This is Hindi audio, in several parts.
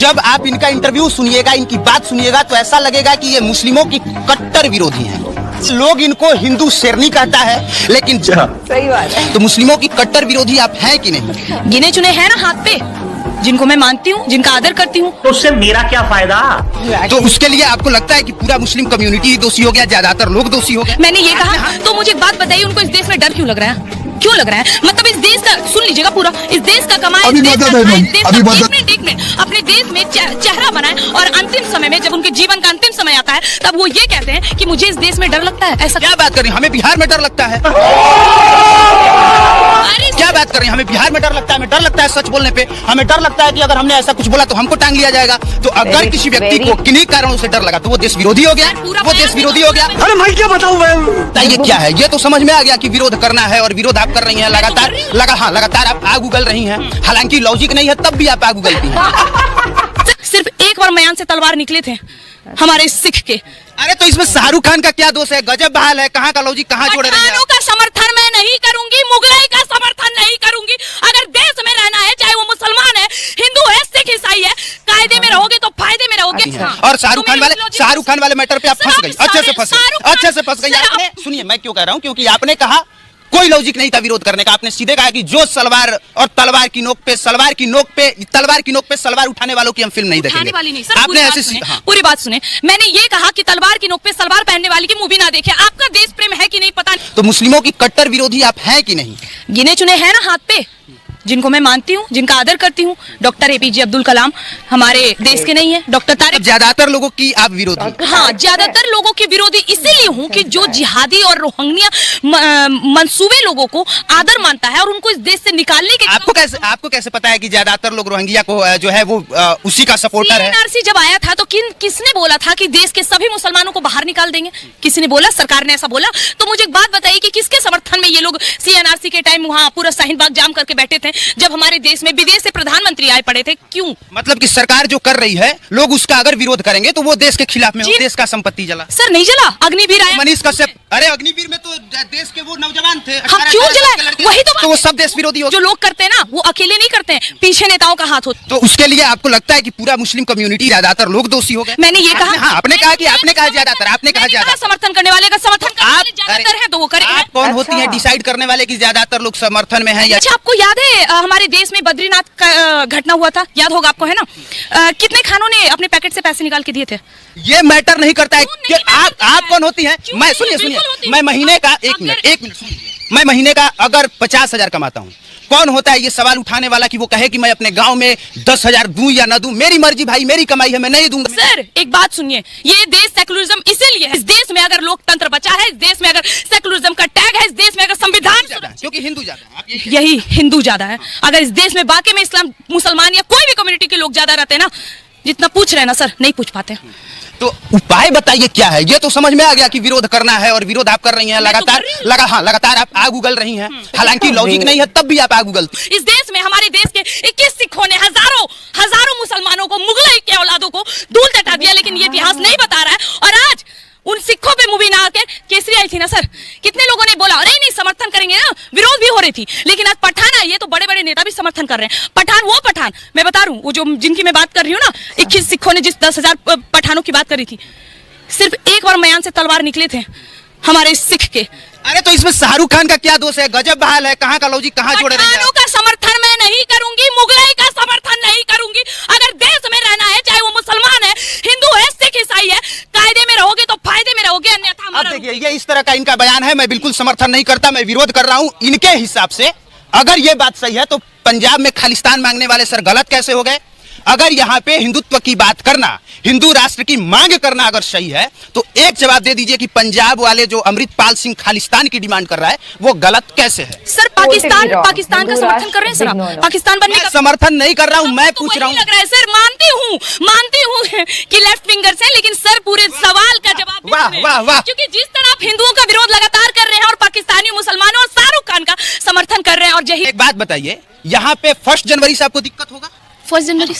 जब आप इनका इंटरव्यू सुनिएगा, इनकी बात सुनिएगा तो ऐसा लगेगा कि ये मुस्लिमों की कट्टर विरोधी हैं। लोग इनको हिंदू शेरनी कहता है, लेकिन सही बात है। तो मुस्लिमों की कट्टर विरोधी आप हैं कि नहीं? गिने चुने हैं ना हाथ पे, जिनको मैं मानती हूँ, जिनका आदर करती हूँ। तो उससे मेरा क्या फायदा? तो उसके लिए आपको लगता है कि पूरा मुस्लिम कम्युनिटी दोषी हो गया, ज्यादातर लोग दोषी हो गए? मैंने ये कहा तो मुझे एक बात बताइए, उनको इस देश में डर क्यों लग रहा है? क्यों लग रहा है? मतलब इस देश का, सुन लीजिएगा पूरा, इस देश का कमाए, अपने देश में चेहरा बनाए और अंतिम समय में जब उनके जीवन का अंतिम समय आता है तब वो ये कहते हैं कि मुझे इस देश में डर लगता है। ऐसा क्या बात कर रही हैं? हमें बिहार में डर लगता है। क्या बात कर रही हैं? हमें बिहार में डर लगता है, हमें डर लगता है सच बोलने पे, हमें डर लगता है कि अगर हमने ऐसा कुछ बोला तो हमको टांग लिया जाएगा। तो अगर किसी व्यक्ति को किन्हीं कारणों से डर लगा तो वो देश विरोधी हो गया, वो देश विरोधी हो गया। अरे मैं क्या बताऊं मैं? ये क्या है? ये तो समझ में आ गया कि विरोध करना है और विरोध आप कर रही हैं लगातार, लगातार आप आग उगल रही हैं। हालांकि लॉजिक नहीं है तब भी आप आग उगलती हैं। सिर्फ एक बार मयान से तलवार निकले थे हमारे सिख के। अरे तो इसमें शाहरुख खान का क्या दोष है? गजब बहाल है, कहाँ का लॉजिक कहाँ छोड़ रही है? पठानों का समर्थन मैं नहीं करूंगी, मुगलाई का समर्थन नहीं करूंगी। अगर देश में रहना है, चाहे वो मुसलमान है, हिंदू है, सिख ईसाई है, कायदे में रहोगे तो फायदे में रहोगे। और शाहरुख खान वाले मैटर पे आप फंस गई, अच्छे से फंस गई आपने। सुनिए मैं क्यों कह रहा हूँ, क्योंकि आपने कहा कोई लॉजिक नहीं था विरोध करने का। आपने सीधे कहा कि जो सलवार और तलवार की नोक पे सलवार उठाने वालों की हम फिल्म नहीं देखेंगे। आपने ऐसे पूरी बात सुने, मैंने ये कहा कि तलवार की नोक पे सलवार पहनने वाली की मूवी ना देखे। आपका देश प्रेम है कि नहीं पता नहीं। तो मुस्लिमों की कट्टर विरोधी आप हैं कि नहीं? गिने चुने हैं ना हाथ पे, जिनको मैं मानती हूँ, जिनका आदर करती हूँ। डॉक्टर APJ अब्दुल कलाम हमारे देश के नहीं है, डॉक्टर तारिक। ज्यादातर लोगों की आप विरोधी? हाँ, ज्यादातर लोगों की विरोधी इसीलिए हूँ कि जो जिहादी और रोहिंग्या मंसूबे लोगों को आदर मानता है और उनको इस देश से निकालने के। आपको कैसे पता है कि ज्यादातर लोग रोहिंग्या को जो है वो उसी का सपोर्टर है? CNRC जब आया था तो किसने बोला था कि देश के सभी मुसलमानों को बाहर निकाल देंगे? किसी ने बोला? सरकार ने ऐसा बोला? तो मुझे एक बात बताइए कि किसके समर्थन में ये लोग CNRC के टाइम वहाँ पूरा शाहीन बाग जाम करके बैठे थे जब हमारे देश में विदेश से प्रधानमंत्री आए पड़े थे? क्यों? मतलब कि सरकार जो कर रही है, लोग उसका अगर विरोध करेंगे तो वो देश के खिलाफ में, देश का संपत्ति जला। सर नहीं जला, अग्निवीर आया। मनीष कश्यप, अरे अग्निवीर में तो देश के वो नौजवान थे। हाँ, क्यों जला? वही तो वो सब देश विरोधी हो। जो लोग करते हैं ना वो अकेले नहीं करते हैं, पीछे नेताओं का हाथ होता। तो उसके लिए आपको लगता है कि पूरा मुस्लिम कम्युनिटी ज्यादातर लोग दोषी हो गए? मैंने ये कहा। हाँ, आपने कहा ज्यादातर, आपने कहा ज्यादा। समर्थन करने वाले का समर्थन ज्यादातर है तो वो करें। आप कौन होती हैं डिसाइड करने वाले की ज्यादातर लोग समर्थन में है? अच्छा, आपको याद है हमारे देश में बद्रीनाथ का घटना हुआ था? याद होगा आपको, है ना? कितने खानों ने अपने पैकेट से पैसे निकाल के दिए थे? ये मैटर नहीं करता है कि आप कौन होती हैं। मैं सुनिए, मैं महीने का एक मिनट सुनिए, मैं महीने का अगर 50,000 कमाता हूँ, कौन होता है ये सवाल उठाने वाला कि वो कहे कि मैं अपने गांव में 10,000 दूं या ना दूं? मेरी मर्जी भाई, मेरी कमाई है, मैं नहीं दूंगा। सर एक बात सुनिए, ये देश सेकुलरिज्म इसीलिए है। इस देश में अगर लोकतंत्र बचा है, इस देश में अगर सेकुलरिज्म का टैग है, इस देश में अगर संविधान, क्योंकि हिंदू ज्यादा है, यही हिंदू ज्यादा है। अगर इस देश में बाकी में इस्लाम, मुसलमान या कोई भी कम्युनिटी के लोग ज्यादा रहते हैं ना, जितना पूछ रहे हैं ना सर, नहीं पूछ पाते। तो उपाय बताइए क्या है? ये तो समझ में आ गया कि विरोध करना है और विरोध आप कर रही हैं लगातार आप आग उगल रही हैं। हालांकि लॉजिक नहीं है तब भी आप आग उगलती। इस देश में, हमारे देश के 21 सिखों ने हजारों मुसलमानों को, मुगलाई के औलादों को धूल चटा दिया, लेकिन ये इतिहास नहीं बता रहा है। और आज उन सिखों पे मूवी ना आके केसरी आई थी ना सर, कितने लोगों ने बोला अरे नहीं समर्थन करेंगे ना, विरोध भी हो रही थी। लेकिन आज पठान आई है तो बड़े बड़े नेता भी समर्थन कर रहे हैं। पठान मैं बता रहा हूँ, वो जो जिनकी मैं बात कर रही हूँ ना, 21 सिखों ने जिस 10,000 पठानों की बात करी थी, सिर्फ एक बार मयान से तलवार निकले थे हमारे सिख के। अरे तो इसमें शाहरुख खान का क्या दोष है? गजब बहाल है, कहाँ का लॉजिक कहाँ छोड़ रही है? पठानों का समर्थन मैं नहीं करूंगी, मुगलाई का समर्थन नहीं करूंगी। अगर देश में रहना है, चाहे वो मुसलमान है, हिंदू है, सिख ईसाई है, कायदे में रहोगे तो फायदे में रहोगे, अन्यथा अब देखिए, ये इस तरह का इनका बयान है। मैं बिल्कुल समर्थन नहीं करता, मैं विरोध कर रहा हूँ। इनके हिसाब से अगर ये बात सही है तो पंजाब में खालिस्तान मांगने वाले सर गलत कैसे हो गए? अगर यहाँ पे हिंदुत्व की बात करना, हिंदू राष्ट्र की मांग करना अगर सही है तो एक जवाब दे दीजिए कि पंजाब वाले जो अमृतपाल सिंह खालिस्तान की डिमांड कर रहा है वो गलत कैसे है? सर पाकिस्तान का समर्थन कर रहे हैं सर, आप पाकिस्तान बनने का समर्थन नहीं कर रहा हूँ, मैं पूछ रहा हूँ। लग रहा है सर, मानती हूँ कि लेफ्ट विंगर्स हैं, लेकिन सर पूरे सवाल का जवाब वाह, क्योंकि जिस तरह आप हिंदुओं का विरोध लगातार कर रहे हैं और पाकिस्तानी मुसलमानों और शाहरुख खान का समर्थन कर रहे हैं, और यही एक बात बताइए, यहाँ पे 1 जनवरी से आपको दिक्कत होगा? 1 जनवरी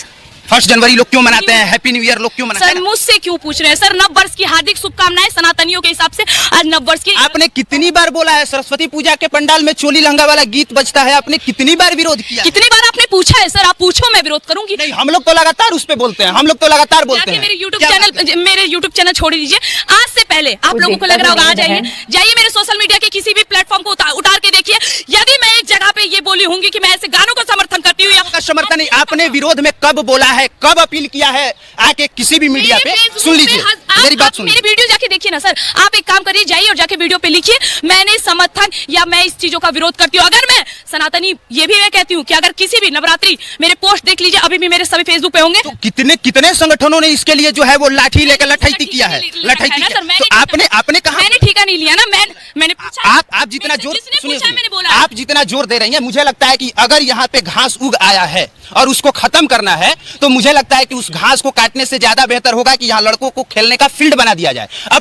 1 जनवरी लोग क्यों मनाते हैं, हैप्पी न्यू ईयर लोग क्यों मनाते सर हैं? मुझसे क्यों पूछ रहे हैं सर? नव वर्ष की हार्दिक शुभकामनाएं सनातनियों के हिसाब से। आज नव वर्ष की आपने कितनी बार बोला है सरस्वती पूजा के पंडाल में चोली लहंगा वाला गीत बजता है, आपने कितनी बार विरोध किया? कितनी बार आपने पूछा है सर? आप पूछो, मैं विरोध करूंगी। नहीं, हम लोग तो लगातार उस पे बोलते हैं, हम लोग तो लगातार बोलते जाके हैं। मेरे यूट्यूब क्या बात चैनल, मेरे यूट्यूब चैनल छोड़ दीजिए। आज से पहले आप लोगों को लग रहा होगा, आ जाइए जाइए मेरे सोशल मीडिया के किसी भी प्लेटफॉर्म को उतार के देखिए। यदि मैं एक जगह पे ये बोली होंगी कि मैं ऐसे गानों को समर्थन करती हूँ या का समर्थन नहीं, आपने विरोध में कब बोला है, कब अपील किया है आके किसी भी मीडिया पे? सुन लीजिए मेरी बात, सुन मेरी वीडियो जाके देखिए ना सर। आप एक काम करिए, जाइए और जाके वीडियो पे लिखिए मैंने समर्थन या मैं इस चीजों का विरोध करती हूँ। अगर मैं सनातनी, ये भी मैं कहती हूँ कि अगर किसी भी नवरात्रि, मेरे पोस्ट देख लीजिए, अभी भी मेरे सभी फेसबुक पे होंगे। तो कितने संगठनों ने इसके लिए जो है वो लाठी लेकर लठैती किया है, लठैती किया। तो आपने कहा, मैंने ठेका नहीं लिया ना, मैंने पूछा। आप जितना जोर, जिसने पूछा मैंने बोला। आप जितना जोर दे रही हैं, मुझे लगता है कि अगर यहाँ पे घास उग आया है और उसको खत्म करना है तो मुझे लगता है कि उस घास को काटने से ज्यादा बेहतर होगा कि यहाँ लड़कों को खेलने का फील्ड बना दिया जाए। अब